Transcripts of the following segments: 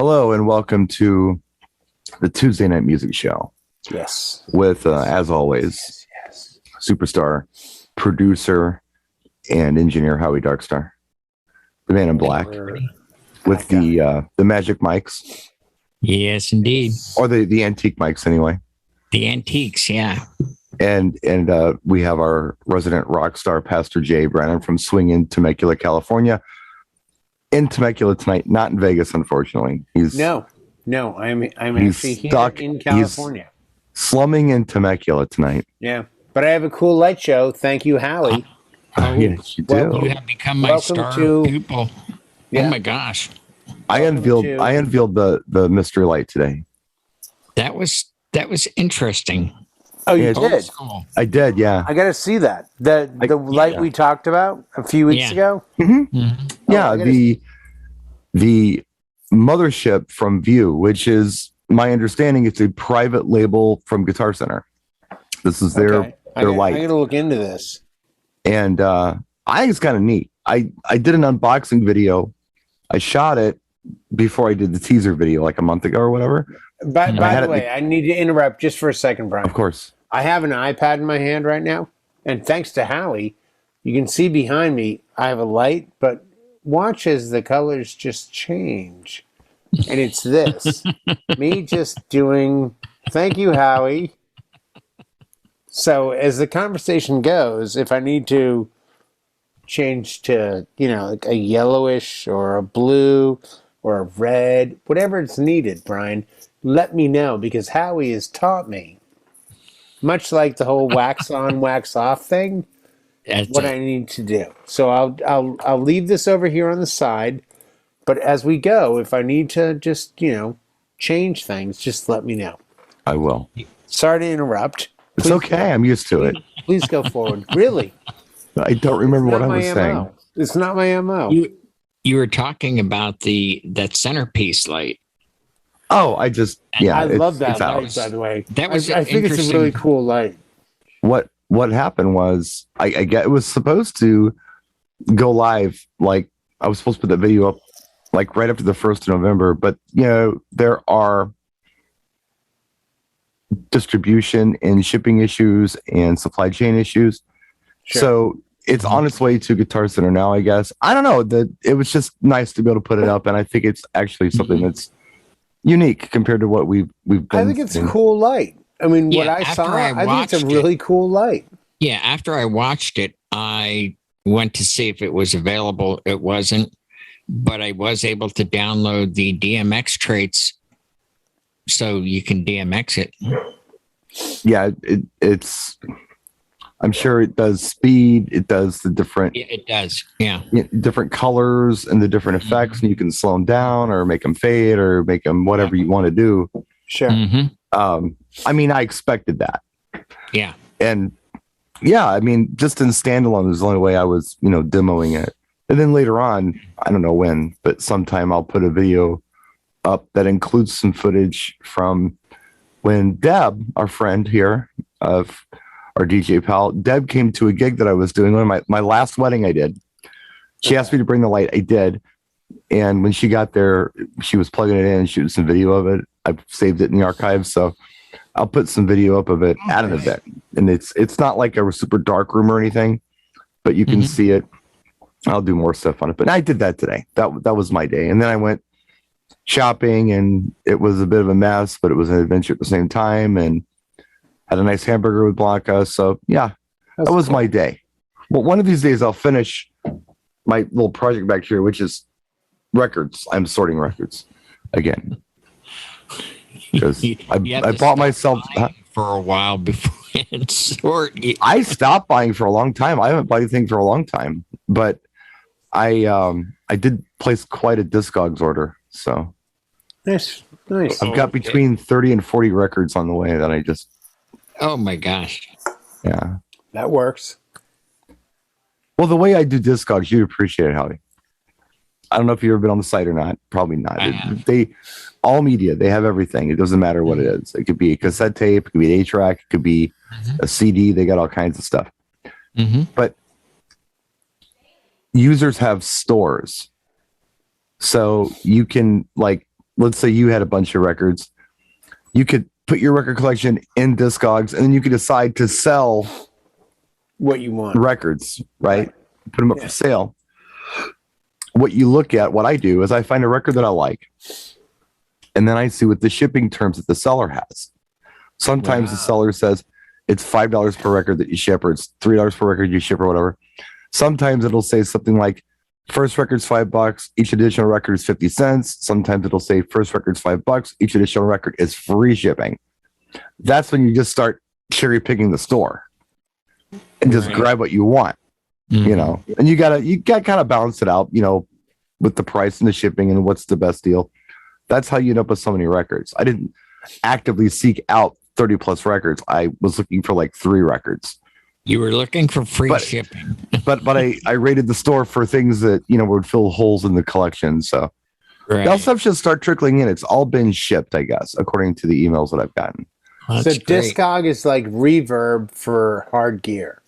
Hello and welcome to the Tuesday Night Music Show. Yes. With, as always, superstar, producer, and engineer Howie Darkstar, the man in black, with the magic mics. Yes, indeed. Or the antique mics, anyway. The antiques, yeah. And we have our resident rock star, Pastor Jay Brennan from Swing in Temecula, California. In Temecula tonight, not in Vegas, unfortunately. No, I'm actually here in California. Slumming in Temecula tonight. Yeah, but I have a cool light show. Thank you, Howie. Yes, you do. You have become my star pupil. Yeah. Oh my gosh! I unveiled the mystery light today. That was interesting. Oh, you did? Cool. I did, yeah. I got to see that. The light we talked about a few weeks ago. Mm-hmm. Mm-hmm. Yeah, the mothership from View, which is my understanding, it's a private label from Guitar Center. This is their light. I got to look into this. And I think it's kind of neat. I did an unboxing video. I shot it before I did the teaser video like a month ago or whatever. By the way, I need to interrupt just for a second, Brian. Of course. I have an iPad in my hand right now, and thanks to Howie, you can see behind me, I have a light, but watch as the colors just change. And it's this. Me just doing, thank you, Howie. So as the conversation goes, if I need to change to, like a yellowish or a blue or a red, whatever it's needed, Brian, let me know, because Howie has taught me, much like the whole wax on, wax off thing, what I need to do. So I'll leave this over here on the side, but as we go, if I need to just, change things, just let me know. I will. Sorry to interrupt. It's okay. I'm used to it. Please go forward. Really? I don't remember what I was saying. It's not my MO. You were talking about that centerpiece light. Oh, I love that light, by the way. I think it's a really cool light. What happened was I get it was supposed to go live, like I was supposed to put that video up like right after the 1st of November, but there are distribution and shipping issues and supply chain issues. Sure. So it's on its way to Guitar Center now, I guess. I don't know. It was just nice to be able to put it up, and I think it's actually something that's unique compared to what we've done. I think it's a cool light. I mean, what I saw, I think it's a really cool light. Yeah, after I watched it, I went to see if it was available. It wasn't, but I was able to download the DMX traits, so you can DMX it. Yeah, it's. I'm sure it does speed. It does the different. Yeah, it does. Yeah, different colors and the different effects, and you can slow them down or make them fade or make them whatever you want to do. Sure. Mm-hmm. I mean, I expected that. Yeah. And yeah, I mean, just in standalone is the only way I was, demoing it. And then later on, I don't know when, but sometime I'll put a video up that includes some footage from when Deb, our friend here, of our DJ pal, Deb came to a gig that I was doing. One of my last wedding I did. She asked me to bring the light. I did. And when she got there, she was plugging it in and shooting some video of it. I've saved it in the archives. So I'll put some video up of it at an event. And it's not like a super dark room or anything, but you can see it. I'll do more stuff on it. But I did that today. That was my day. And then I went shopping, and it was a bit of a mess, but it was an adventure at the same time. And had a nice hamburger with Blanca. So yeah, that was my day. Well, one of these days I'll finish my little project back here, which is records. I'm sorting records again. Because I bought myself for a while before it's sort. I stopped buying for a long time. I haven't bought anything for a long time, but I did place quite a Discogs order. So nice. I've got between 30 and 40 records on the way that I just. Oh my gosh. Yeah. That works. Well, the way I do Discogs, you'd appreciate it, Howie. I don't know if you've ever been on the site or not. Probably not. All media, they have everything. It doesn't matter what it is. It could be a cassette tape, it could be an 8-track, it could be a CD. They got all kinds of stuff. But users have stores. So you can, like, let's say you had a bunch of records, you could put your record collection in Discogs, and then you could decide to sell what you want. records, right? Put them up for sale. What you look at, what I do is I find a record that I like, and then I see what the shipping terms that the seller has. Sometimes the seller says it's $5 per record that you ship, or it's $3 per record you ship, or whatever. Sometimes it'll say something like first record's $5, each additional record is 50 cents. Sometimes it'll say first record's $5, each additional record is free shipping. That's when you just start cherry picking the store and just grab what you want, you know, and you gotta kind of balance it out, you know, with the price and the shipping and what's the best deal. That's how you end up with so many records. I didn't actively seek out 30 plus records. I was looking for like 3 records. You were looking for free shipping. but I rated the store for things that, you know, would fill holes in the collection. So that stuff should start trickling in. It's all been shipped, I guess, according to the emails that I've gotten. So Discog is like Reverb for hard gear.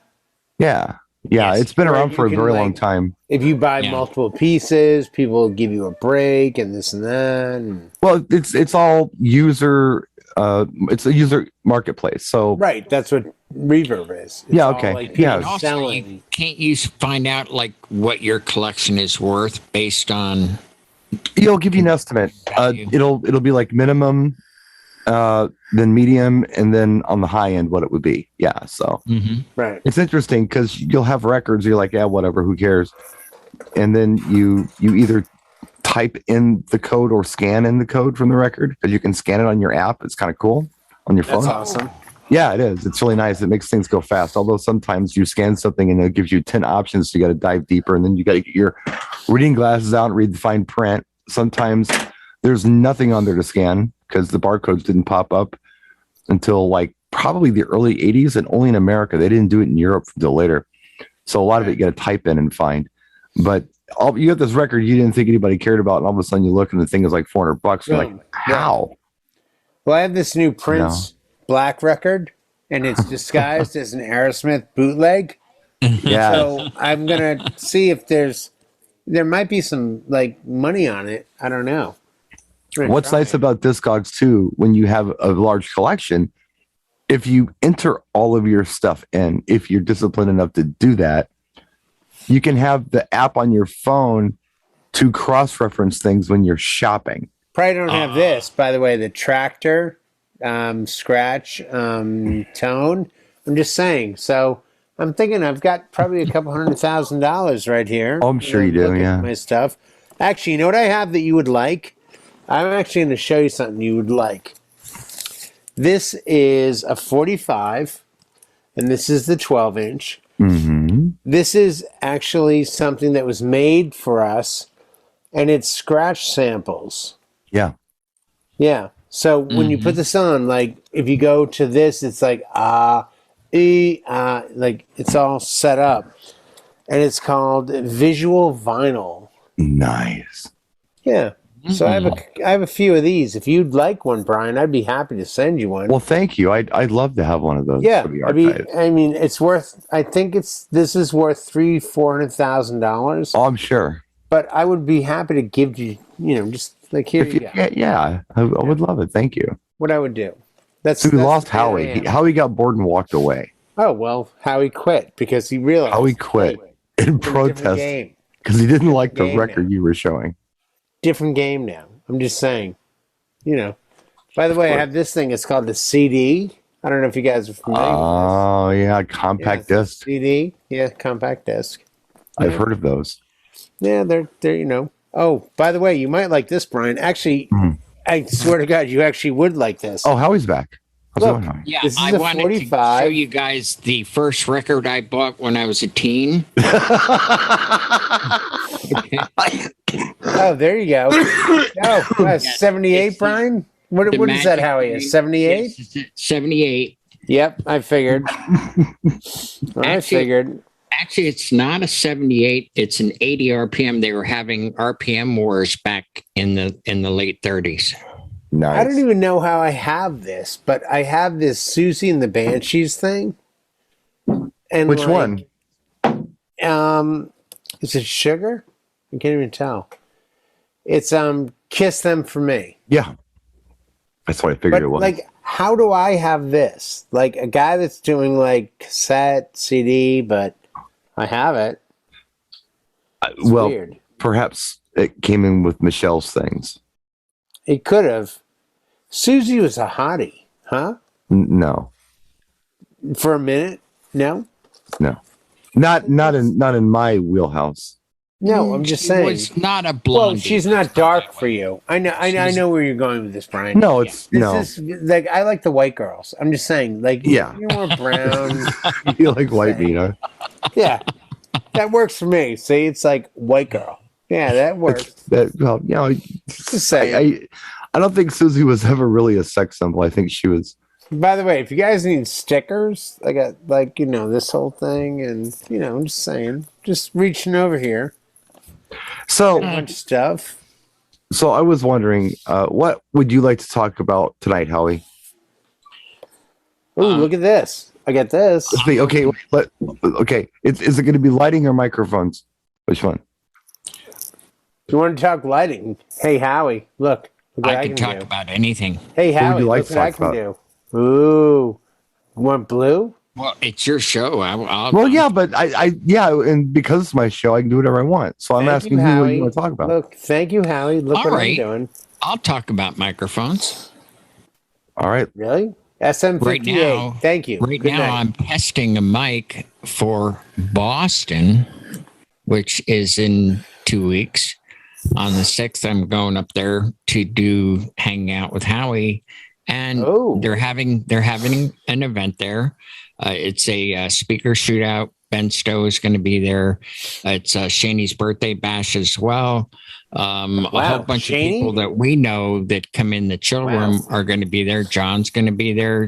Yeah. Yeah. It's been around for a very long time. If you buy multiple pieces, people give you a break and this and that. And... Well, it's all user. It's a user marketplace. So that's what Reverb is. It's okay. Like Also, can't you find out like what your collection is worth based on? It'll give you an estimate. It'll be like minimum, then medium, and then on the high end what it would be. Yeah. So it's interesting because you'll have records. You're like, yeah, whatever, who cares? And then you either type in the code or scan in the code from the record, because you can scan it on your app. It's kind of cool on your phone. That's awesome. Yeah, it is. It's really nice. It makes things go fast. Although sometimes you scan something and it gives you 10 options. So you got to dive deeper, and then you got to get your reading glasses out and read the fine print. Sometimes there's nothing on there to scan because the barcodes didn't pop up until like probably the early 80s, and only in America. They didn't do it in Europe until later. So a lot of it you got to type in and find. But you got this record you didn't think anybody cared about, and all of a sudden you look and the thing is like $400. You're like, how? Well, I have this new Prince Black record, and it's disguised as an Aerosmith bootleg. Yeah. So I'm gonna see if there might be some like money on it. I don't know. What's nice about Discogs too, when you have a large collection, if you enter all of your stuff in, if you're disciplined enough to do that, you can have the app on your phone to cross-reference things when you're shopping. Probably don't have this, by the way, the tractor, scratch, tone. I'm just saying. So I'm thinking I've got probably a couple $100,000 right here. Oh, I'm sure you do, yeah. My stuff. Actually, you know what I have that you would like? I'm actually going to show you something you would like. This is a 45, and this is the 12-inch. Mm-hmm. This is actually something that was made for us, and it's scratch samples. Yeah. Yeah. So when you put this on, like if you go to this, it's like like it's all set up, and it's called visual vinyl. Nice. Yeah. So I have a few of these. If you'd like one, Brian, I'd be happy to send you one. Well, thank you. I'd love to have one of those. Yeah, for the archive. I mean, it's worth. I think this is worth $400,000. Oh, I'm sure. But I would be happy to give you, just like here you go. Yeah, I would love it. Thank you. What I would do. That's we lost Howie. Howie got bored and walked away. Oh well, Howie quit because he realized Howie quit in protest because he didn't like the record you were showing. Different game now. I'm just saying. By the way, I have this thing. It's called the CD. I don't know if you guys are familiar with this. Oh, yeah. Compact disc. CD. Yeah, compact disc. I've heard of those. Yeah, they're. Oh, by the way, you might like this, Brian. Actually, I swear to God, you actually would like this. Oh, Howie's back. Look, yeah, this is I wanted 45. to show you guys the first record I bought when I was a teen. Oh, there you go. Oh, 78, Brian? What is that, Howie? A 78? 78. Yep, I figured. Actually, it's not a 78. It's an 80 RPM. They were having RPM wars back in the late 30s. Nice. I don't even know how I have this, but I have this Susie and the Banshees thing. And which one? Is it Sugar? I can't even tell. It's Kiss Them For Me. Yeah, that's what I figured But it was. like, how do I have this? Like a guy that's doing like cassette, CD, but I have it. It's Well, weird. perhaps it came in with Michelle's things. It could have. Susie was a hottie, huh? No, For a minute? No? no, not in my wheelhouse. No, I'm just She saying. was not a Well, blondie. she's not dark for you. I know where you're going with this, Brian. No, it's This no. is like I like the white girls. I'm just saying, like Yeah. you're more brown. You like white meat, huh? Yeah, that works for me. See, it's like white girl. Yeah, that works. Well, you know, Just saying. I don't think Susie was ever really a sex symbol. I think she was. By the way, if you guys need stickers, I got like this whole thing, and I'm just saying, just reaching over here, So, a bunch of stuff. so I was wondering, what would you like to talk about tonight, Howie? Oh, look at this! I got this. Okay, okay. Is it going to be lighting or microphones? Which one? If you want to talk lighting, hey Howie, look what I can talk do. about anything. Hey What would Howie, you like look to what I talk can about? do. Ooh, you want blue? Well, it's your show. I'll Well, yeah, but yeah, and because it's my show, I can do whatever I want. So I'm Thank asking you, you what Howie. you want to talk about. Look, thank you, Howie. Look All what right. I'm doing. I'll talk about microphones. All right. Really? SM58. Right now, Thank you. Right Good now, night. I'm testing a mic for Boston, which is in 2 weeks. On the 6th, I'm going up there to hang out with Howie, and Oh. they're having an event there. It's a speaker shootout. Ben Stowe is going to be there. It's Shaney's birthday bash as well. A whole bunch of people that we know that come in the chill room are going to be there. John's going to be there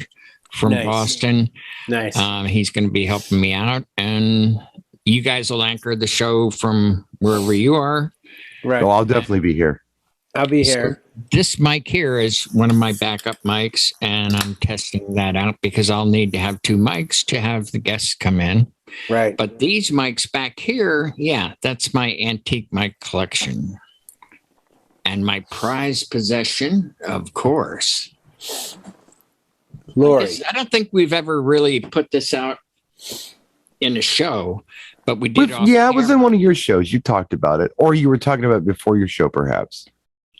from Boston. Nice. He's going to be helping me out, and you guys will anchor the show from wherever you are. Right. So I'll definitely be here. I'll be here. So this mic here is one of my backup mics, and I'm testing that out because I'll need to have 2 mics to have the guests come in. Right. But these mics back here, yeah, that's my antique mic collection. And my prized possession, of course. Lori. I don't think we've ever really put this out in a show, but we did. Yeah, it was in one of your shows. You talked about it, or you were talking about it before your show, perhaps.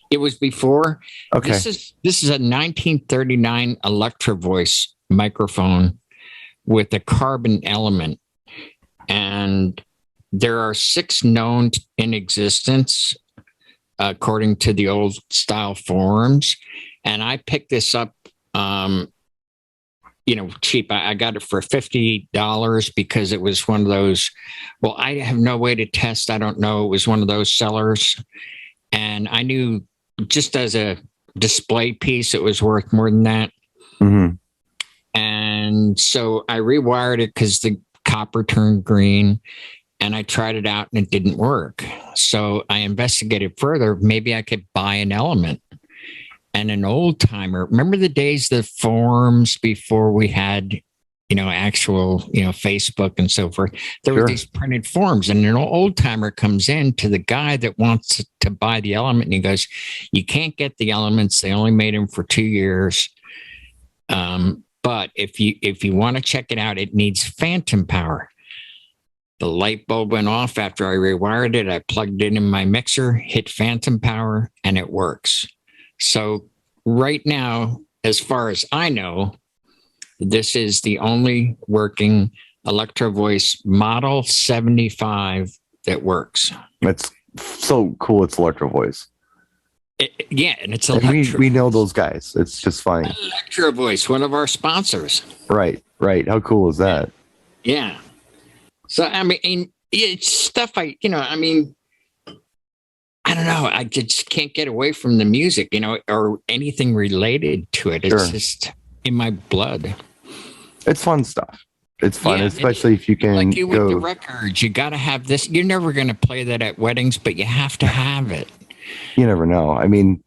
It was before. Okay. This is a 1939 Electro Voice microphone with a carbon element, and there are 6 known in existence according to the old style forums. And I picked this up, cheap. I got it for $50 because it was one of those. Well, I have no way to test. I don't know. It was one of those sellers, and I knew just as a display piece, it was worth more than that. Mm-hmm. And so I rewired it because the copper turned green, and I tried it out and it didn't work. So I investigated further. Maybe I could buy an element. And an old timer, remember the days, the forums before we had, actual, Facebook and so forth. There were these printed forms, and an old timer comes in to the guy that wants to buy the element, and he goes, "You can't get the elements. They only made them for 2 years. But if you want to check it out, it needs phantom power." The light bulb went off after I rewired it. I plugged it in my mixer, hit phantom power, and it works. So right now, as far as I know, this is the only working Electro Voice Model 75 that works. That's so cool. It's Electro Voice. Yeah, and it's And Electro. we know those guys. It's just funny. Electro Voice, one of our sponsors. Right. How cool is that? Yeah. So I mean, it's stuff I don't know. I just can't get away from the music, or anything related to it. It's just in my blood. It's fun stuff. It's fun, Yeah, especially if you can Like you with the go. records, you got to have this. You're never going to play that at weddings, but you have to have it. You never know. I mean,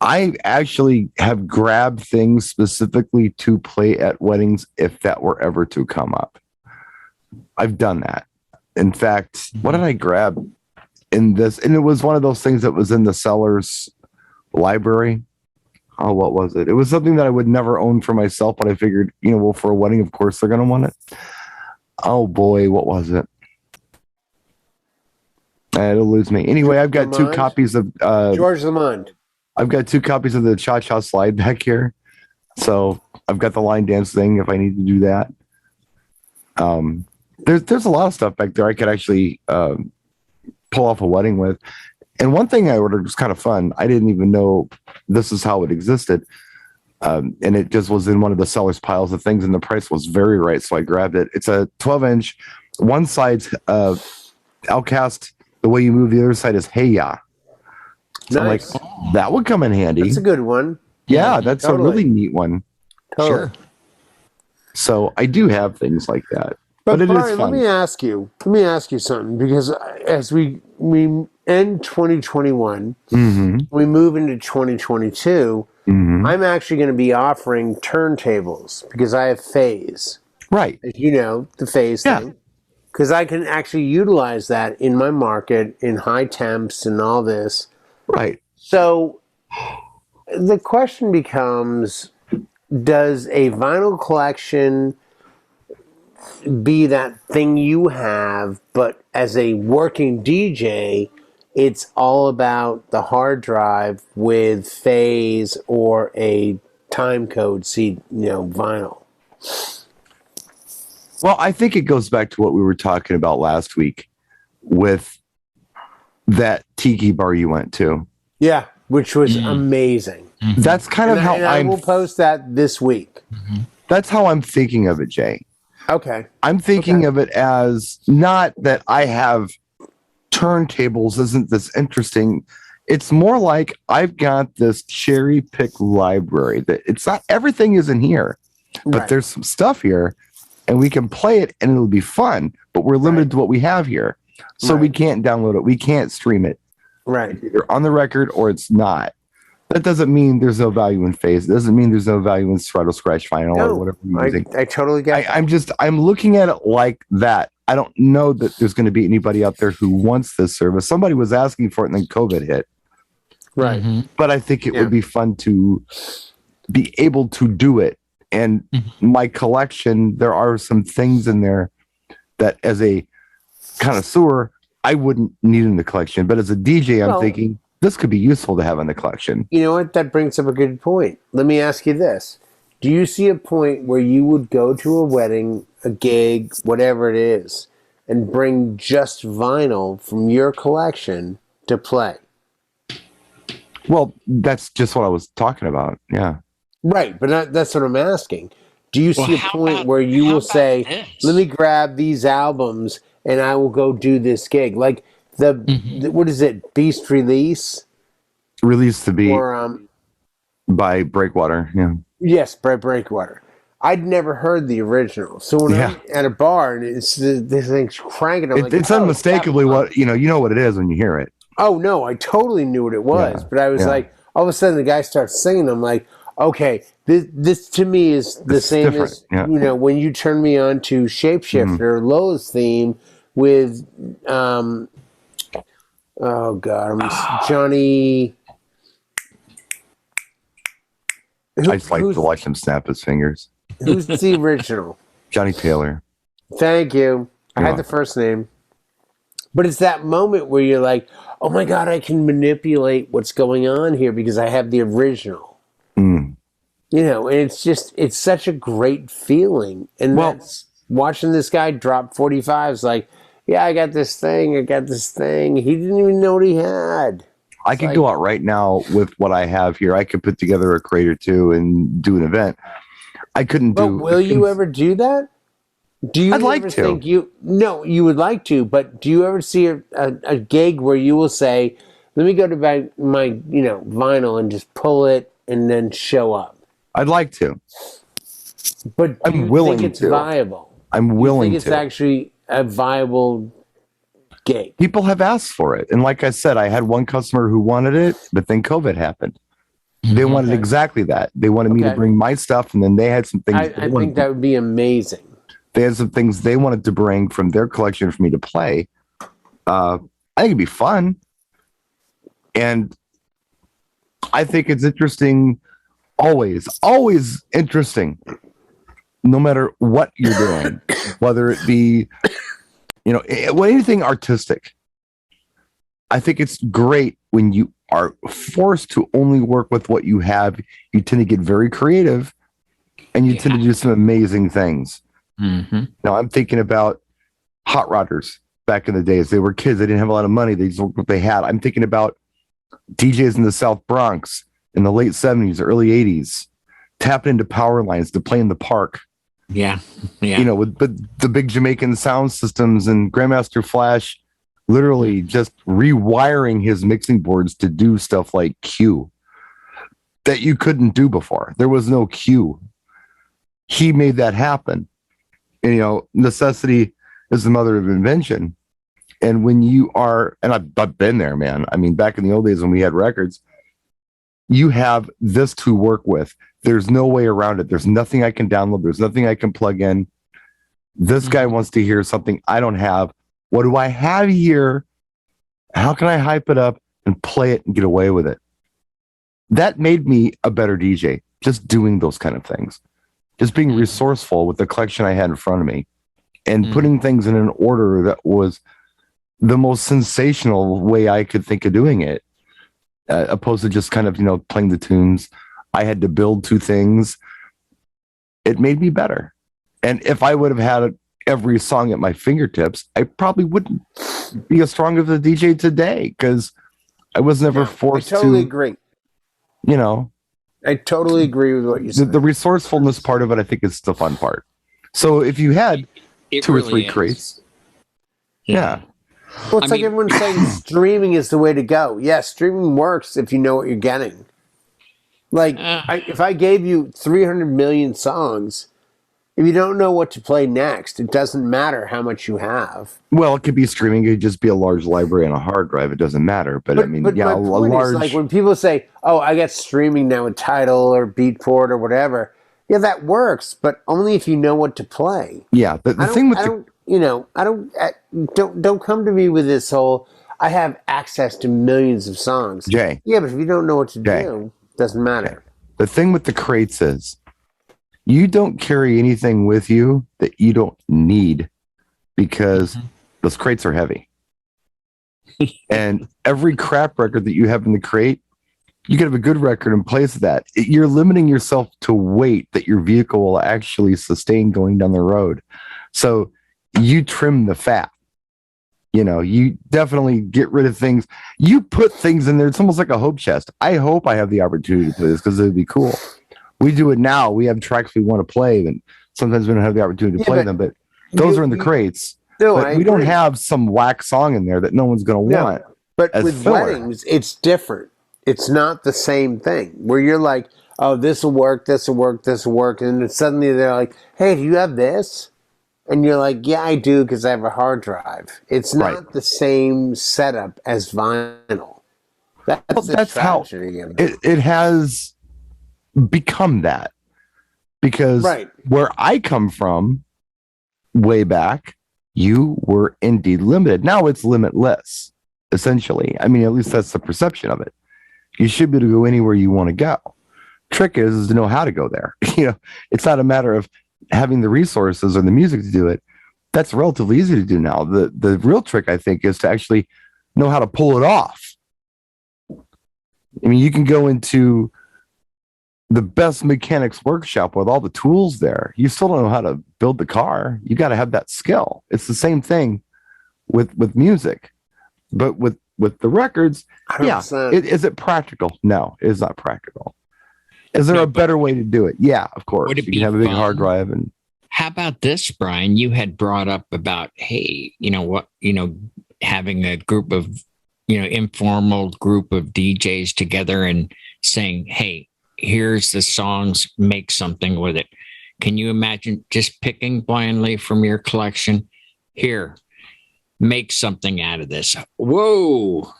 I actually have grabbed things specifically to play at weddings if that were ever to come up. I've done that. In fact, what did I grab in this? And it was one of those things that was in the seller's library. Oh, what was it? It was something that I would never own for myself, but I figured, well, for a wedding, of course they're gonna want it. Oh boy, what was it? It'll lose me. Anyway, I've got two Lamond? copies of George Lamond. I've got two copies of the Cha Cha Slide back here. So I've got the line dance thing if I need to do that. There's a lot of stuff back there I could actually pull off a wedding with. And one thing I ordered was kind of fun. I didn't even know this is how it existed. And it just was in one of the seller's piles of things, and the price was very right. So I grabbed it. It's a 12-inch. One side's Outcast. The way you move, the other side is Hey Ya. So Nice. I'm like, that would come in handy. That's a good one. Yeah, that's totally. a really neat one. Totally. Sure. So I do have things like that. But it Barry, is fun. let me ask you something, because as we end 2021, we move into 2022. I'm actually going to be offering turntables because I have phase. Right. As you know, the phase thing. Because I can actually utilize that in my market in high temps and all this. Right. So the question becomes, does a vinyl collection be that thing you have, but as a working DJ, it's all about the hard drive with phase or a time code vinyl? Well, I think it goes back to what we were talking about last week with that tiki bar you went to. Yeah, which was amazing. That's kind of how I will post that this week. That's how I'm thinking of it, Jay. Okay. I'm thinking of it as not that I have turntables isn't this interesting. It's more like I've got this cherry pick library that it's not everything is in here, but there's some stuff here and we can play it and it'll be fun, but we're limited to what we have here. So we can't download it. We can't stream it. Right. It's either on the record or it's not. That doesn't mean there's no value in phase. It doesn't mean there's no value in Serato Scratch Vinyl or whatever you're using. I totally get it. I'm looking at it like that. I don't know that there's going to be anybody out there who wants this service. Somebody was asking for it and then COVID hit. Right. But I think it would be fun to be able to do it. And my collection, there are some things in there that as a connoisseur, I wouldn't need in the collection. But as a DJ, I'm thinking this could be useful to have in the collection. You know what? That brings up a good point. Let me ask you this. Do you see a point where you would go to a wedding, a gig, whatever it is, and bring just vinyl from your collection to play? Well, that's just what I was talking about. Yeah. Right, but that's what I'm asking. Do you see a point where you will say, let me grab these albums and I will go do this gig? Like the what is it, Beast Release? Release the Beat Or, by Breakwater. Yeah. yes, by Breakwater. I'd never heard the original. So when I'm at a bar and it's this thing's cranking, I'm like, it's unmistakably what, you know what it is when you hear it. Oh, no, I totally knew what it was. Yeah, but I was like, all of a sudden the guy starts singing. I'm like, okay, this to me is the same different. as, when you turn me on to Shapeshifter, Lola's theme with, oh God, Johnny. I just like to watch him snap his fingers. Who's the original? Johnny Taylor. Thank you. I had the first name. But it's that moment where you're like, oh my God, I can manipulate what's going on here because I have the original. And it's such a great feeling. And that's watching this guy drop 45s like, yeah, I got this thing. He didn't even know what he had. I could go out right now with what I have here. I could put together a crate or two and do an event. I couldn't do. Will you ever do that? Do you I'd like to. think you would like to, but do you ever see a gig where you will say, let me go to my vinyl and just pull it and then show up? I'd like to. But I'm willing think it's to. viable? I'm willing think it's to. actually a viable gig? People have asked for it. And like I said, I had one customer who wanted it, but then COVID happened. They wanted exactly that. They wanted me to bring my stuff, and then they had some things. I think that would be amazing. They had some things they wanted to bring from their collection for me to play. I think it'd be fun. And I think it's interesting always interesting, no matter what you're doing, whether it be, anything artistic. I think it's great when you are forced to only work with what you have. You tend to get very creative and you tend to do some amazing things. Mm-hmm. Now, I'm thinking about hot rodders back in the days. They were kids. They didn't have a lot of money. They just worked what they had. I'm thinking about DJs in the South Bronx in the late 70s, early 80s, tapping into power lines to play in the park. Yeah. With the big Jamaican sound systems, and Grandmaster Flash literally just rewiring his mixing boards to do stuff like Q that you couldn't do before. There was no Q. He made that happen. And, necessity is the mother of invention. And when you are, and I've been there, man. I mean, back in the old days when we had records, you have this to work with. There's no way around it. There's nothing I can download. There's nothing I can plug in. This guy wants to hear something I don't have. What do I have here? How can I hype it up and play it and get away with it? That made me a better DJ, just doing those kind of things. Just being resourceful with the collection I had in front of me and putting things in an order that was the most sensational way I could think of doing it, opposed to just kind of, playing the tunes. I had to build two things. It made me better. And if I would have had every song at my fingertips, I probably wouldn't be as strong of a DJ today, because I was never forced I totally to agree. I totally agree with what you said. The resourcefulness part of it, I think, is the fun part. So if you had two or three crates, Well, it's like everyone's saying streaming is the way to go. Yeah, streaming works if you know what you're getting. Like, if I gave you 300 million songs, if you don't know what to play next, it doesn't matter how much you have. Well, it could be streaming. It could just be a large library on a hard drive. It doesn't matter. But I mean, my point is, like, when people say, "Oh, I got streaming now with Tidal or Beatport or whatever," yeah, that works, but only if you know what to play. Yeah, the thing with don't come to me with this whole, I have access to millions of songs. Jay. Yeah, but if you don't know what to do, it doesn't matter. The thing with the crates is, you don't carry anything with you that you don't need, because those crates are heavy. And every crap record that you have in the crate, you can have a good record in place of that. You're limiting yourself to weight that your vehicle will actually sustain going down the road. So you trim the fat. You definitely get rid of things. You put things in there. It's almost like a hope chest. I hope I have the opportunity to play this, because it would be cool. We do it now. We have tracks we want to play, and sometimes we don't have the opportunity to play them, but those are in the crates. No, but we don't have some whack song in there that no one's going to want. But with weddings, it's different. It's not the same thing where you're like, oh, this will work, this will work, this will work. And then suddenly they're like, hey, do you have this? And you're like, yeah, I do, because I have a hard drive. It's not the same setup as vinyl. That's how it has become that. Because where I come from, way back, you were indeed limited. Now it's limitless, essentially. I mean, at least that's the perception of it. You should be able to go anywhere you want to go. Trick is to know how to go there. It's not a matter of having the resources or the music to do it. That's relatively easy to do now. The real trick, I think, is to actually know how to pull it off. I mean, you can go into the best mechanics workshop with all the tools there. You still don't know how to build the car. You got to have that skill. It's the same thing with music, but with the records, 100%. Is it practical? No, it is not practical. Is there a better way to do it? Yeah, of course. You can have a big hard drive. And how about this, Brian? You had brought up about, hey, having a group of, informal group of DJs together and saying, hey, here's the songs, make something with it. Can you imagine just picking blindly from your collection? Here, make something out of this. Whoa.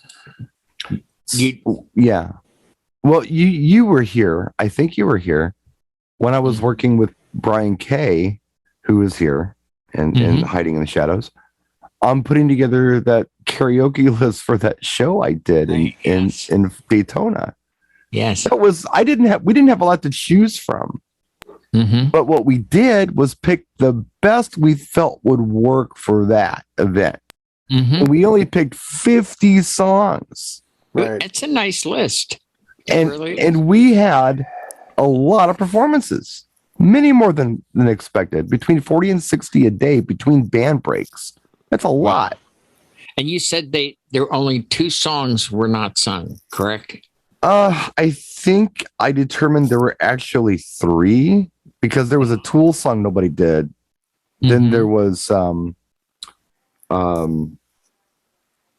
Yeah. Well, you were here. I think you were here when I was working with Brian Kay, who is here and hiding in the shadows. I'm putting together that karaoke list for that show I did in Daytona. Yes. we didn't have a lot to choose from. Mm-hmm. But what we did was pick the best we felt would work for that event. Mm-hmm. And we only picked 50 songs. Right. It's a nice list. And we had a lot of performances, many more than expected, between 40 and 60 a day between band breaks. That's a lot. And you said there were only 2 songs were not sung, correct? I think I determined there were actually 3 because there was a Tool song nobody did. Mm-hmm. Then there was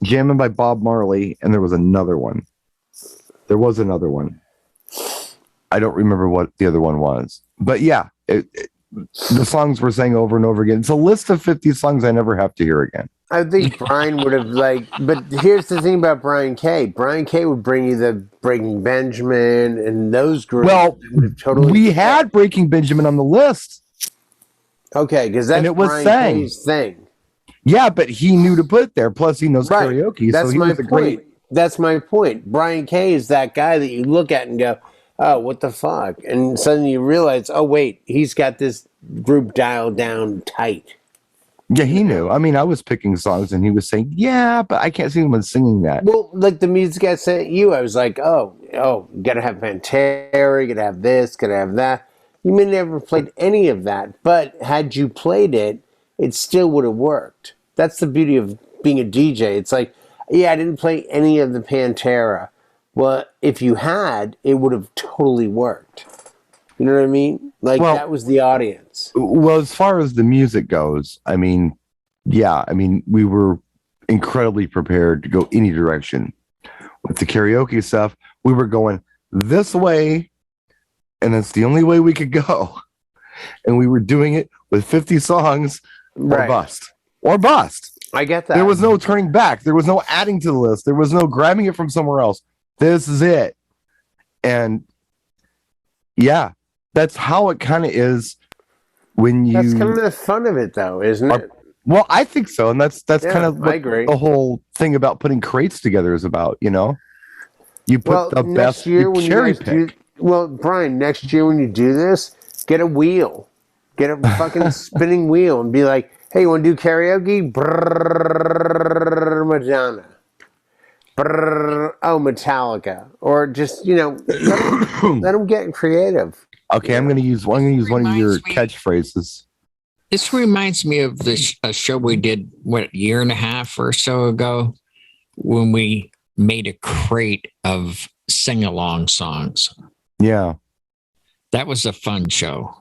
Jammin' by Bob Marley, and there was another one. I don't remember what the other one was. But yeah, the songs were sang over and over again. It's a list of 50 songs I never have to hear again. I think Brian would have but here's the thing about Brian K. Brian K. would bring you the Breaking Benjamin and those groups. Well, totally we had Breaking Benjamin on the list. Okay, because that's Brian K's thing. Yeah, but he knew to put it there. Plus, he knows karaoke. That's so my point. That's my point. Brian K. is that guy that you look at and go, oh, what the fuck? And suddenly you realize, oh, wait, he's got this group dialed down tight. Yeah, he knew. I mean, I was picking songs and he was saying, yeah, but I can't see anyone singing that. Well, like the music I sent you, I was like, oh, you got to have Pantera, you got to have this, got to have that. You may never played any of that, but had you played it, it still would have worked. That's the beauty of being a DJ. It's like, yeah, I didn't play any of the Pantera. Well, if you had, it would have totally worked. You know what I mean? Like, that was the audience. Well, as far as the music goes, I mean, yeah, I mean, we were incredibly prepared to go any direction. With the karaoke stuff, we were going this way, and that's the only way we could go. And we were doing it with 50 songs or bust. Or bust. I get that. There was no turning back. There was no adding to the list. There was no grabbing it from somewhere else. This is it. And yeah, that's how it kind of is when you... That's kind of the fun of it, though, isn't it? Well, I think so. And that's kind of what the whole thing about putting crates together is about, you know? You put the best, you cherry pick. Well, Brian, next year when you do this, get a wheel. Get a fucking spinning wheel and be like, hey, you want to do karaoke? Brrr, Madonna. Brrr, oh, Metallica. Or just, let them get creative. Okay, I'm going to use one of your catchphrases. This reminds me of a show we did, a year and a half or so ago, when we made a crate of sing-along songs. Yeah. That was a fun show.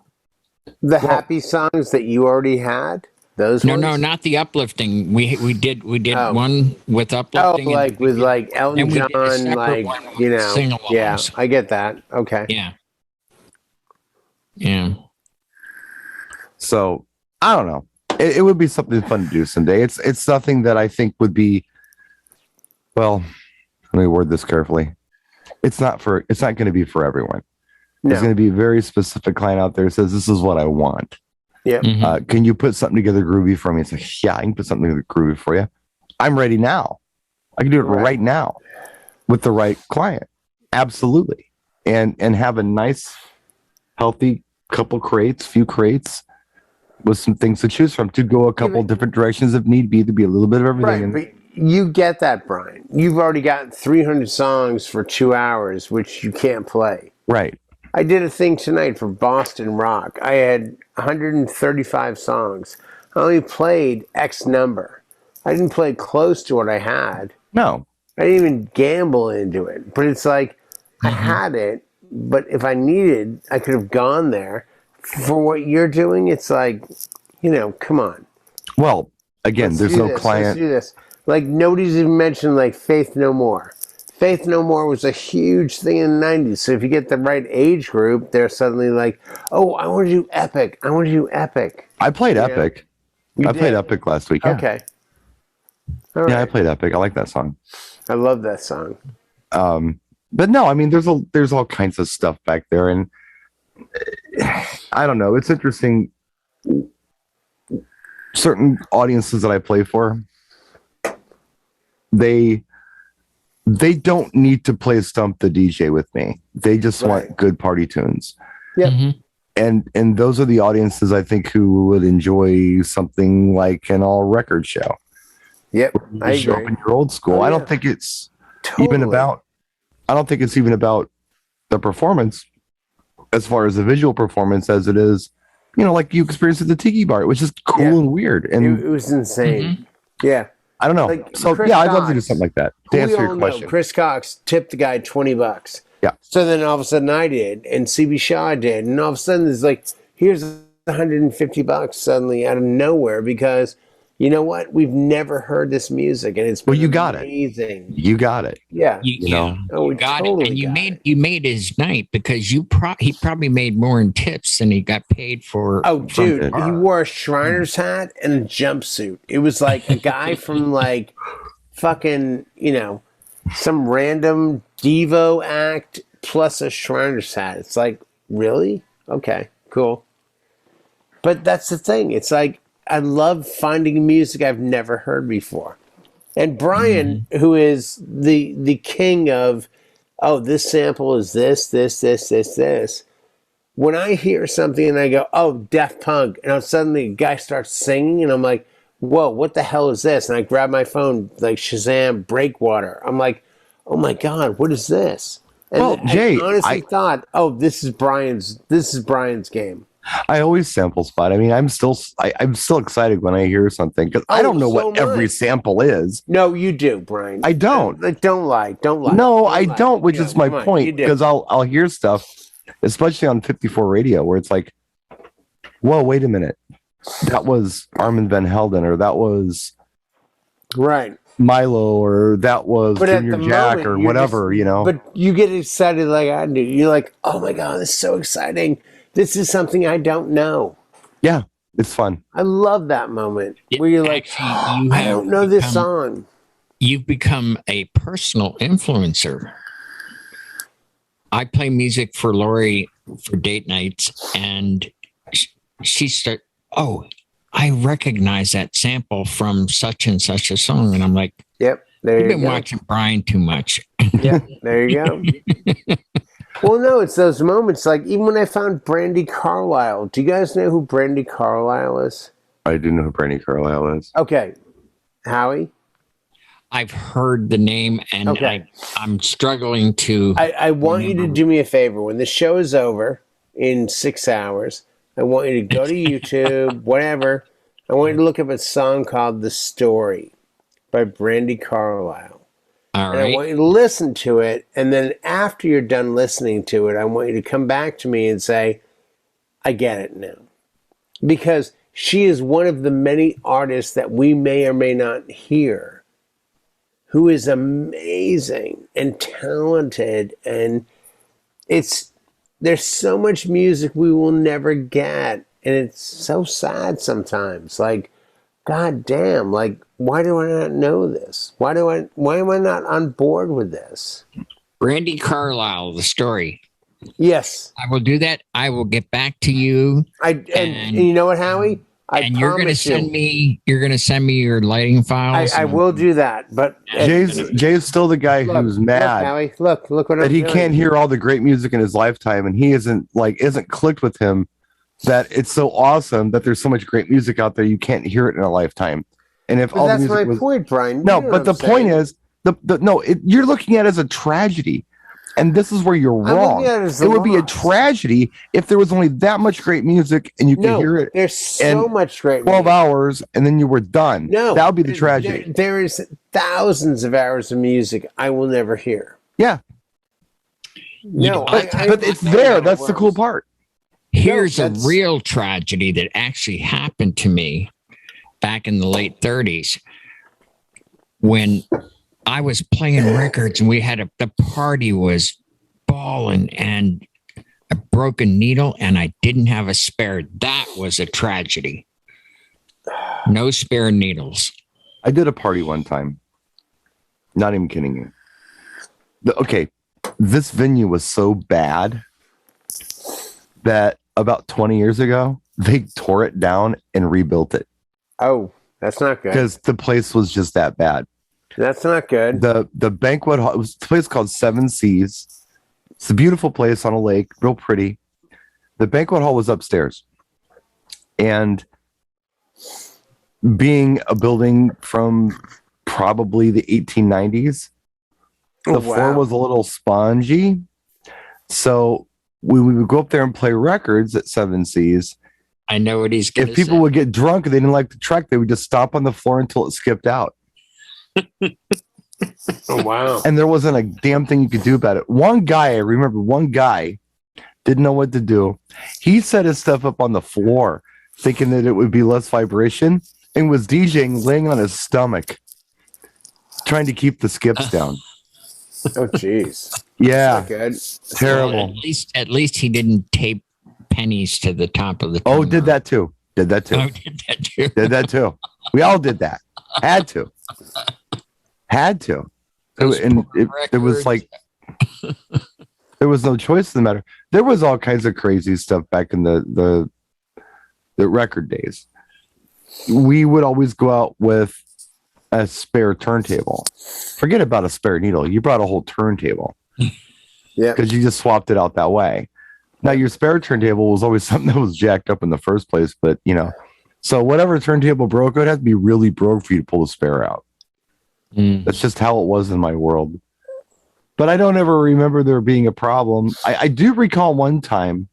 The happy songs that you already had? Those ones? No, not the uplifting. We did one with uplifting. Oh, like with like Elton John, sing-along. Yeah, I get that. Okay. Yeah. So I don't know. It would be something fun to do someday. It's nothing that I think would be. Well, let me word this carefully. It's not going to be for everyone. No. There's going to be a very specific client out there that says, this is what I want. Yeah. Mm-hmm. Can you put something together groovy for me? It's like, yeah, I can put something together groovy for you. I'm ready now. I can do it right now with the right client. Absolutely. And have a nice, healthy few crates with some things to choose from to go a couple different directions if need be, to be a little bit of everything. Right, but you get that, Brian. You've already got 300 songs for 2 hours, which you can't play. Right. I did a thing tonight for Boston Rock. I had 135 songs. I only played X number. I didn't play close to what I had. No. I didn't even gamble into it. But it's like, I had it, but if I needed, I could have gone there. For what you're doing, it's like, come on. Well, again, there's no client. Let's do this. Like, nobody's even mentioned, like, Faith No More. Faith No More was a huge thing in the 90s. So if you get the right age group, they're suddenly like, oh, I want to do Epic. I want to do Epic. I played Epic. I played Epic last week. Yeah. Okay. All right. I played Epic. I like that song. I love that song. But no, I mean, there's all kinds of stuff back there. And I don't know. It's interesting. Certain audiences that I play for, they they don't need to play Stump the DJ with me. They just want good party tunes. Yep. And those are the audiences, I think, who would enjoy something like an all record show. Yep. I show up agree. in your old school. I don't think it's even about the performance as far as the visual performance as it is, like you experienced at the Tiki Bar. It was just cool and weird. And it was insane. Yeah. I don't know. Like So Chris I'd love to Cox, do something like that. To answer your question. Chris Cox tipped the guy $20. Yeah. So then all of a sudden I did, and CB Shaw did, and all of a sudden there's like, here's $150 suddenly out of nowhere because you know what? We've never heard this music, and it's been you got amazing. You got it. Yeah. You know. Oh, we got totally it, and got you made his night because he probably made more in tips than he got paid for. Oh, dude, it. he wore a Shriner's hat and a jumpsuit. It was like a guy from like fucking, some random Devo act plus a Shriner's hat. It's like, really? Okay, cool. But that's the thing. It's like, I love finding music I've never heard before. And Brian, who is the king of, this sample is this. When I hear something and I go, Daft Punk, and suddenly a guy starts singing and I'm like, whoa, what the hell is this? And I grab my phone, like Shazam, Breakwater. I'm like, oh my God, what is this? And Well, Jay, I honestly thought, this is Brian's game. I always sample spot. I mean, I'm still excited when I hear something because I don't know what every sample is. No, you do, Brian. I don't. Don't lie. No, I don't. Which is my point because I'll hear stuff, especially on 54 radio, where it's like, whoa, wait a minute, that was Armin van Helden, or that was right Milo, or that was Junior Jack, or whatever. But you get excited like I do. You're like, oh my God, this is so exciting. This is something I don't know. Yeah, it's fun. I love that moment where you're like, I don't know this song. You've become a personal influencer. I play music for Lori for date nights, and she started, I recognize that sample from such and such a song. And I'm like, yep, there you go. You've been watching Brian too much. Yep, there you go. Well, no, it's those moments. Like, even when I found Brandi Carlile. Do you guys know who Brandi Carlile is? I do know who Brandi Carlile is. Okay. Howie? I've heard the name, and I'm struggling to... I want you to do me a favor. When the show is over in 6 hours, I want you to go to YouTube, whatever. I want you to look up a song called The Story by Brandi Carlile. All right. And I want you to listen to it, and then after you're done listening to it, I want you to come back to me and say, I get it now. Because she is one of the many artists that we may or may not hear who is amazing and talented, and there's so much music we will never get, and it's so sad sometimes. Like, God damn, like, why do I not know this? Why am I not on board with this? Brandi Carlile, The Story. Yes. I will do that. I will get back to you. And you know what, Howie? You're going to send me your lighting files. I will do that. But Jay's still the guy who's mad. Look, Howie, look what I'm doing. That he doing. can't hear all the great music in his lifetime, and he isn't clicked with him that it's so awesome that there's so much great music out there you can't hear it in a lifetime. And if all that's the music my point, Brian. No, but the point is you're looking at it as a tragedy. And this is where you're wrong. It would be a tragedy if there was only that much great music and you could hear it. There's so much great 12 hours and then you were done. No. That would be the tragedy. There is thousands of hours of music I will never hear. Yeah. No, but it's there. That's the cool part. Here's a real tragedy that actually happened to me back in the late 30s when I was playing records and we had the party was balling and a broken needle and I didn't have a spare. That was a tragedy. No spare needles. I did a party one time. Not even kidding you. Okay. This venue was so bad that about 20 years ago, they tore it down and rebuilt it. Oh, that's not good. Because the place was just that bad. That's not good. The banquet hall, it was a place called Seven Seas. It's a beautiful place on a lake, real pretty. The banquet hall was upstairs. And being a building from probably the 1890s, the floor was a little spongy. So we would go up there and play records at Seven Seas. I know what he's going to If say. people would get drunk and they didn't like the track, they would just stomp on the floor until it skipped out. Oh, wow. And there wasn't a damn thing you could do about it. One guy didn't know what to do. He set his stuff up on the floor thinking that it would be less vibration and was DJing laying on his stomach trying to keep the skips down. Oh, jeez. Yeah. Good. Terrible. Well, at least he didn't tape pennies to the top of the Oh, tumbler. did that too. Oh, did that too. Did that too. We all did that. Had to. Those And it was records. like there was no choice in the matter. There was all kinds of crazy stuff back in the record days. We would always go out with a spare turntable. Forget about a spare needle. You brought a whole turntable. Yeah. Because you just swapped it out that way. Now your spare turntable was always something that was jacked up in the first place, but so whatever turntable broke, it would have to be really broke for you to pull the spare out. That's just how it was in my world. But I don't ever remember there being a problem. I do recall one time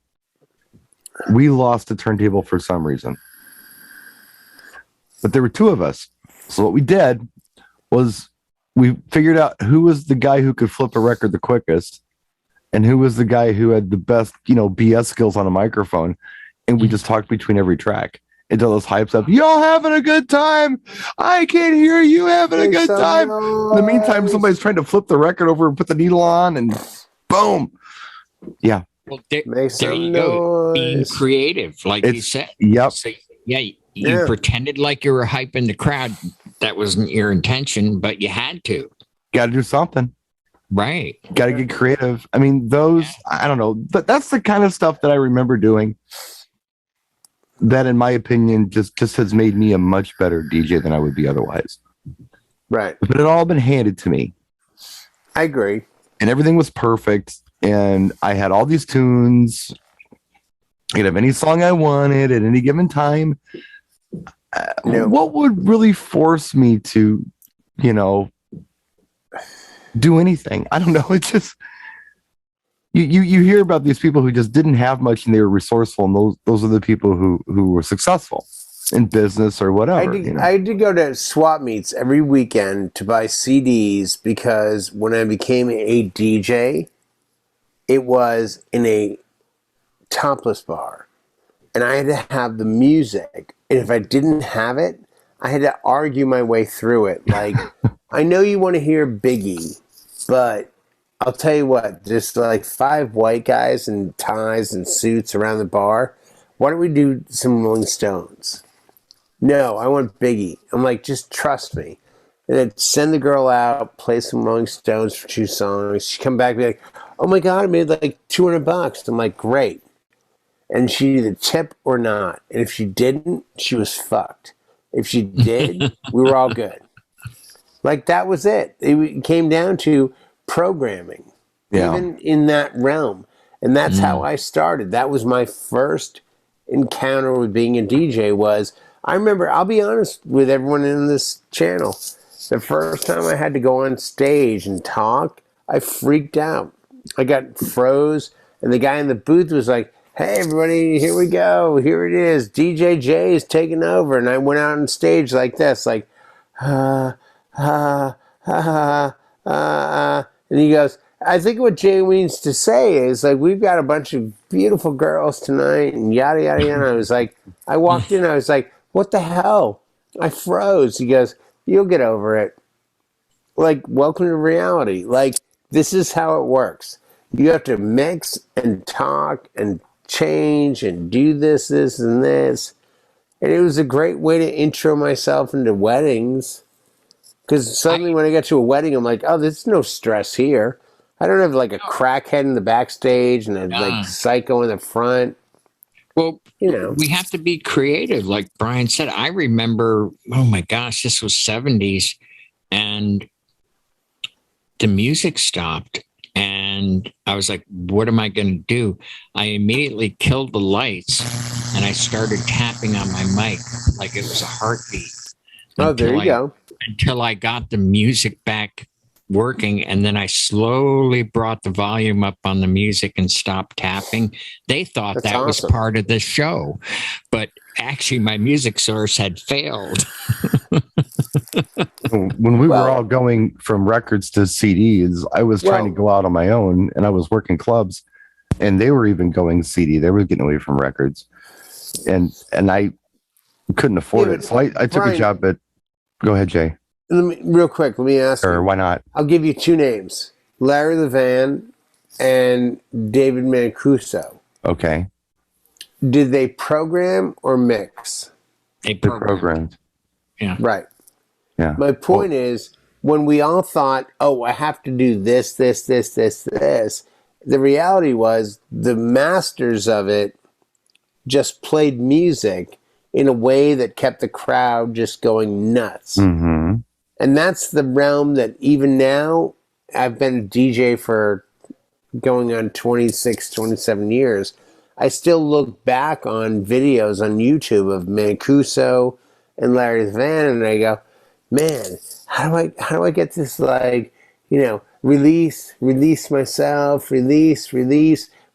we lost a turntable for some reason. But there were two of us. So what we did was we figured out who was the guy who could flip a record the quickest and who was the guy who had the best, BS skills on a microphone. And we just talked between every track until those hypes up. Y'all having a good time? I can't hear you having a good time. In the meantime, somebody's trying to flip the record over and put the needle on, and boom. Yeah. Well, there Make you some go. Being noise. creative, like you said. Yep. So, you pretended like you were hyping the crowd. That wasn't your intention, but you had to. Got to do something. Right. Got to get creative. I mean, I don't know. But that's the kind of stuff that I remember doing that, in my opinion, just has made me a much better DJ than I would be otherwise. Right. But it all been handed to me. I agree. And everything was perfect. And I had all these tunes. I could have any song I wanted at any given time. What would really force me to, do anything? I don't know. It's just you hear about these people who just didn't have much and they were resourceful, and those are the people who were successful in business or whatever. I did go to swap meets every weekend to buy CDs because when I became a DJ, it was in a topless bar, and I had to have the music. And if I didn't have it, I had to argue my way through it. Like, I know you want to hear Biggie, but I'll tell you what, there's like 5 white guys in ties and suits around the bar. Why don't we do some Rolling Stones? No, I want Biggie. I'm like, just trust me. And then send the girl out, play some Rolling Stones for 2 songs. She come back and be like, oh my God, I made like $200. I'm like, great. And she either tip or not. And if she didn't, she was fucked. If she did, we were all good. Like, that was it. It came down to programming, even in that realm. And that's how I started. That was my first encounter with being a DJ. I remember, I'll be honest with everyone in this channel, the first time I had to go on stage and talk, I freaked out. I got froze, and the guy in the booth was like, hey, everybody, here we go. Here it is. DJ J is taking over. And I went out on stage like this, like, and he goes, I think what Jay means to say is, like, we've got a bunch of beautiful girls tonight and yada, yada, yada. I was like, I walked in, I was like, what the hell? I froze. He goes, you'll get over it. Like, welcome to reality. Like, this is how it works. You have to mix and talk and change and do this, and this. And it was a great way to intro myself into weddings. Because suddenly when I get to a wedding, I'm like, oh, there's no stress here. I don't have like a crackhead in the backstage and a like psycho in the front. Well, we have to be creative. Like Brian said, I remember, oh my gosh, this was 70s. and the music stopped. And I was like, what am I going to do? I immediately killed the lights and I started tapping on my mic like it was a heartbeat. Oh, there you go. Until I got the music back working. And then I slowly brought the volume up on the music and stopped tapping. They thought That's that was awesome. part of the show, but actually my music source had failed. When we were all going from records to CDs, I was trying to go out on my own, and I was working clubs, and they were even going CD. They were getting away from records, and I couldn't afford it. So I took a job at. Go ahead, Jay. Real quick, let me ask you. Why not? I'll give you two names: Larry Levan and David Mancuso. Okay. Did they program or mix? They programmed. Yeah. Right. Yeah. My point is, when we all thought, oh, I have to do this, the reality was the masters of it just played music in a way that kept the crowd just going nuts. Mm-hmm. And that's the realm that even now, I've been a DJ for going on 26, 27 years. I still look back on videos on YouTube of Mancuso and Larry Levan, and I go, man, how do I get this, like, release myself, release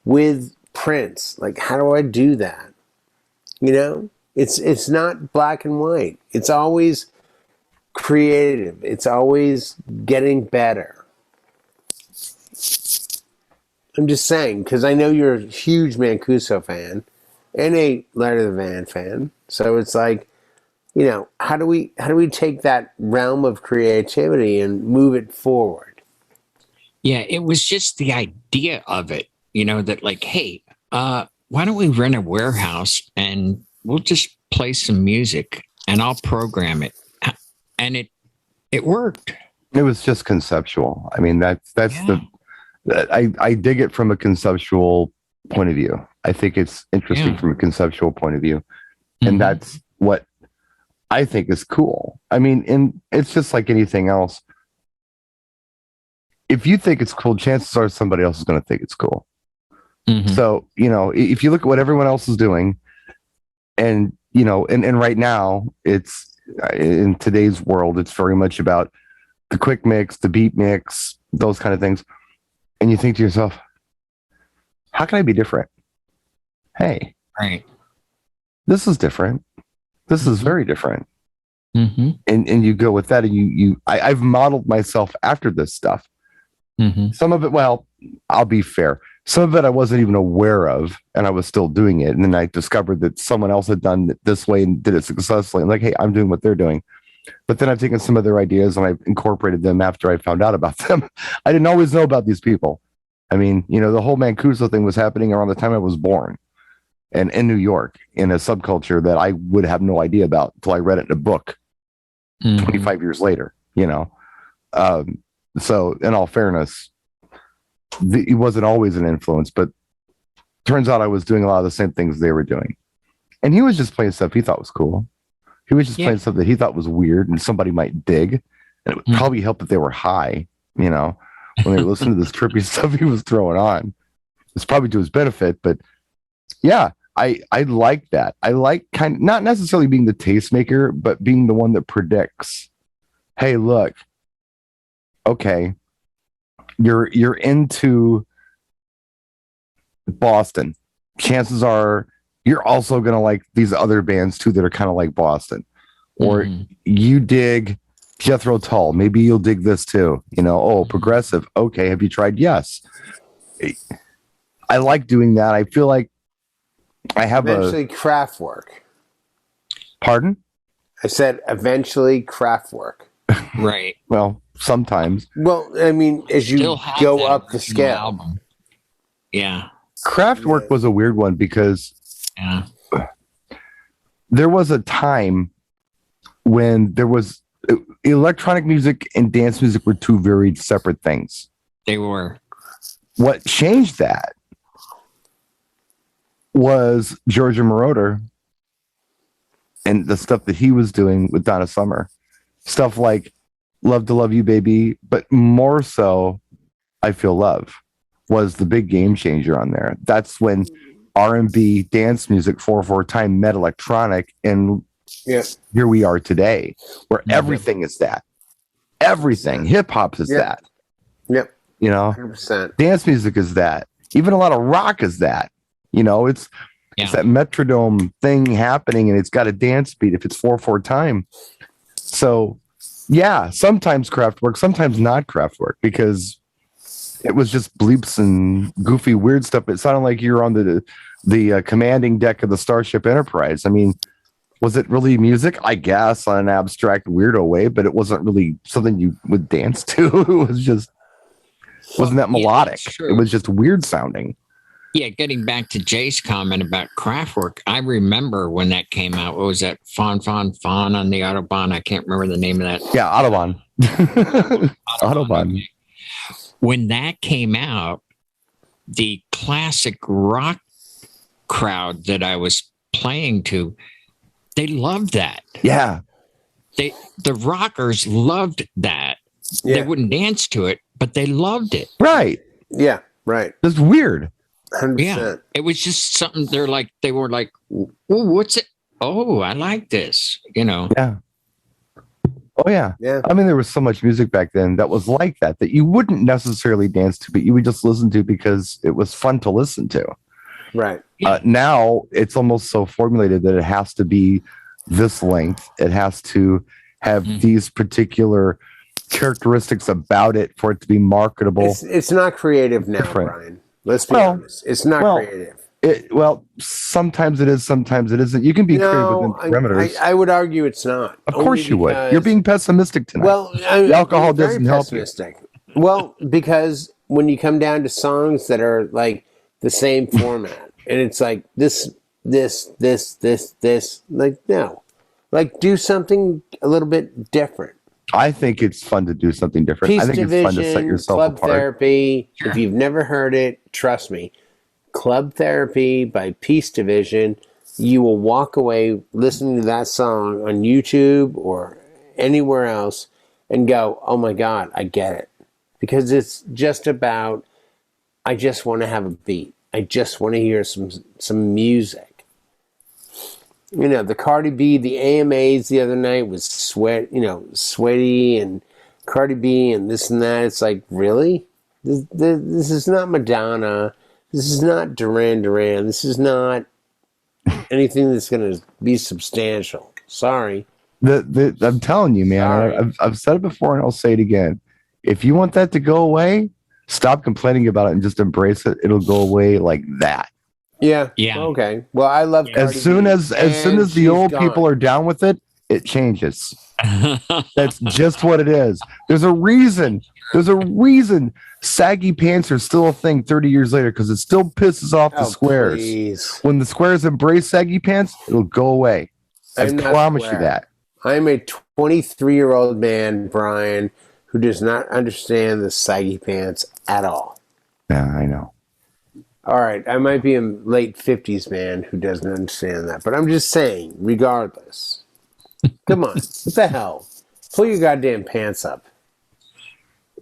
with Prince? Like, how do I do that? It's not black and white. It's always creative. It's always getting better. I'm just saying, because I know you're a huge Mancuso fan and a Larry Levan fan. So it's like, how do we take that realm of creativity and move it forward? Yeah, it was just the idea of it, that like, hey, why don't we rent a warehouse and we'll just play some music and I'll program it. And it worked. It was just conceptual. I mean, that's Yeah. I dig it from a conceptual point of view. I think it's interesting from a conceptual point of view. And that's what I think is cool. I mean, and it's just like anything else. If you think it's cool, chances are somebody else is going to think it's cool. So, if you look at what everyone else is doing, and, and right now it's in today's world, it's very much about the quick mix, the beat mix, those kind of things. And you think to yourself, how can I be different? Hey, right. This is different. This is very different. Mm-hmm. And you go with that, and I've modeled myself after this stuff. Some of it, well, I'll be fair. Some of it I wasn't even aware of, and I was still doing it. And then I discovered that someone else had done it this way and did it successfully. I'm like, hey, I'm doing what they're doing. But then I've taken some of their ideas and I've incorporated them after I found out about them. I didn't always know about these people. I mean, the whole Mancuso thing was happening around the time I was born, and in New York, in a subculture that I would have no idea about until I read it in a book 25 years later, So in all fairness, it wasn't always an influence, but turns out I was doing a lot of the same things they were doing. And he was just playing stuff he thought was cool. He was just playing stuff that he thought was weird and somebody might dig. And it would probably help that they were high, when they were listening to this trippy stuff he was throwing on. It's probably to his benefit, but yeah, I like that. I like not necessarily being the tastemaker, but being the one that predicts, hey, look, okay, you're into Boston. Chances are you're also going to like these other bands too that are kind of like Boston. Or you dig Jethro Tull. Maybe you'll dig this too. Progressive. Okay, have you tried? Yes. I like doing that. I feel like I have eventually Kraftwerk. Pardon? I said eventually Kraftwerk. Right. Well, sometimes. Well, I mean, as you go up the scale. Album. Yeah. Kraftwerk was a weird one because there was a time when there was electronic music and dance music were two very separate things. They were. What changed that was Giorgio Moroder and the stuff that he was doing with Donna Summer. Stuff like Love to Love You Baby, but more so I Feel Love was the big game changer on there. That's when R&B dance music 4/4 time met electronic, and Yeah. here we are today where Yeah. everything is that. Everything. Hip hop is Yeah. that. Yep. You know, 100%. dance music is that. Even a lot of rock is that. You know, it's that metronome thing happening, and it's got a dance beat if it's 4/4 time. So yeah, sometimes Kraftwerk, sometimes not Kraftwerk, because it was just bleeps and goofy weird stuff. It sounded like you were on the commanding deck of the Starship Enterprise. I mean, was it really music? I guess on an abstract weirdo way, but it wasn't really something you would dance to. It was just wasn't that melodic. Yeah, it was just weird sounding. Yeah, getting back to Jay's comment about Kraftwerk, I remember when that came out. What was that? Fawn on the Autobahn. I can't remember the name of that. Yeah, Autobahn. Autobahn. Okay. When that came out, the classic rock crowd that I was playing to, they loved that. Yeah. The rockers loved that. Yeah. They wouldn't dance to it, but they loved it. Right. Yeah. Right. It's weird. 100%. Yeah. It was just something they were like, oh, what's it? Oh, I like this, you know? Yeah. Oh, yeah. Yeah. I mean, there was so much music back then that was like that you wouldn't necessarily dance to, but you would just listen to because it was fun to listen to. Right. Now it's almost so formulated that it has to be this length. It has to have these particular characteristics about it for it to be marketable. It's not creative now, Different. Brian. Let's be honest. It's not creative. Sometimes it is, sometimes it isn't. You can be creative within parameters. I would argue it's not. Of course you would. You're being pessimistic tonight. Well, the alcohol doesn't help you. Well, because when you come down to songs that are like the same format, and it's like this, like, no. Like, do something a little bit different. I think it's fun to do something different. Peace I think Division, it's fun to set yourself Club apart. Therapy. Sure. If you've never heard it, trust me. Club Therapy by Peace Division. You will walk away listening to that song on YouTube or anywhere else and go, oh my God, I get it. Because it's just about, I just want to have a beat. I just want to hear some music. You know, the Cardi B, the AMAs the other night was sweaty and Cardi B and this and that. It's like, really? This is not Madonna. This is not Duran Duran. This is not anything that's going to be substantial. Sorry. I'm telling you, man. I've said it before and I'll say it again. If you want that to go away, stop complaining about it and just embrace it. It'll go away like that. Yeah. Yeah. Okay. Well, I love Cardi as soon B, as the old gone. people are down with it, it changes. That's just what it is. There's a reason saggy pants are still a thing 30 years later, because it still pisses off the squares. Please. When the squares embrace saggy pants, it'll go away. I promise you that. I'm a 23-year-old man, Brian, who does not understand the saggy pants at all. Yeah, I know. All right, I might be a late 50s man who doesn't understand that, but I'm just saying, regardless. Come on, what the hell? Pull your goddamn pants up.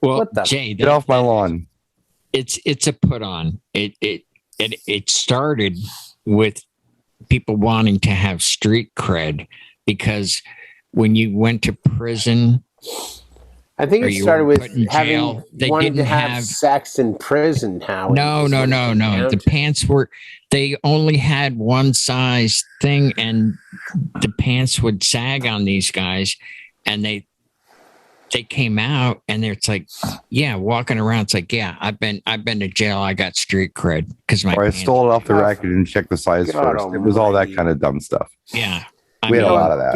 Well, Jay, get off my lawn. It's a put on. It started with people wanting to have street cred, because when you went to prison, I think it started with wanting to have have sex in prison. Howie. No. The pants they only had one size thing, and the pants would sag on these guys, and they came out, and it's like, yeah, walking around, it's like, yeah, I've been to jail. I got street cred because my. Or I stole it off the rack and didn't check the size first. It was all that kind of dumb stuff. Yeah. We had a lot of that.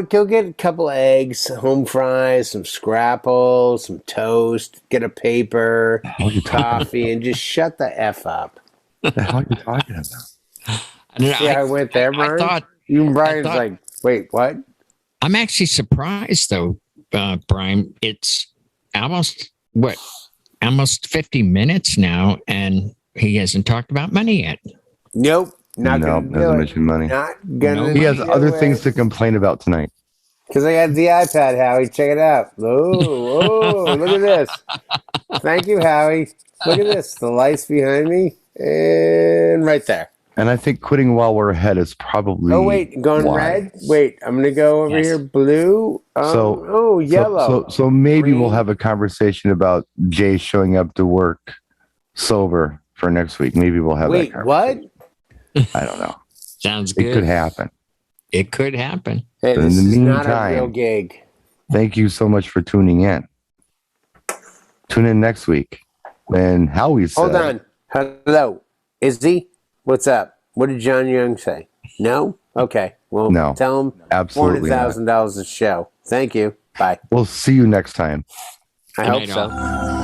Go get a couple of eggs, home fries, some scrapple, some toast, get a paper, coffee, and just shut the F up. What the hell are you talking about? I went there, Brian. Brian's like, wait, what? I'm actually surprised, though, Brian. It's almost 50 minutes now, and he hasn't talked about money yet. Nope. Not gonna doesn't mention money. Not gonna. He has other things to complain about tonight. Because I got the iPad, Howie. Check it out. Oh, look at this. Thank you, Howie. Look at this. The lights behind me and right there. And I think quitting while we're ahead is probably. Oh, wait. Going why. red? Wait, I'm going to go over here. Blue. Yellow. So maybe Green. we'll have a conversation about Jay showing up to work sober for next week. Maybe we'll have Wait, that what? I don't know. Sounds good. It could happen. It could happen. Hey, But this in the is not a meantime- real gig. Thank you so much for tuning in. Tune in next week when Howie said. Hold on. Hello. Izzy? What's up? What did John Young say? No? Okay. Well, No. tell him Absolutely not. $400,000 a show. Thank you. Bye. We'll see you next time. I Good hope night, so. all.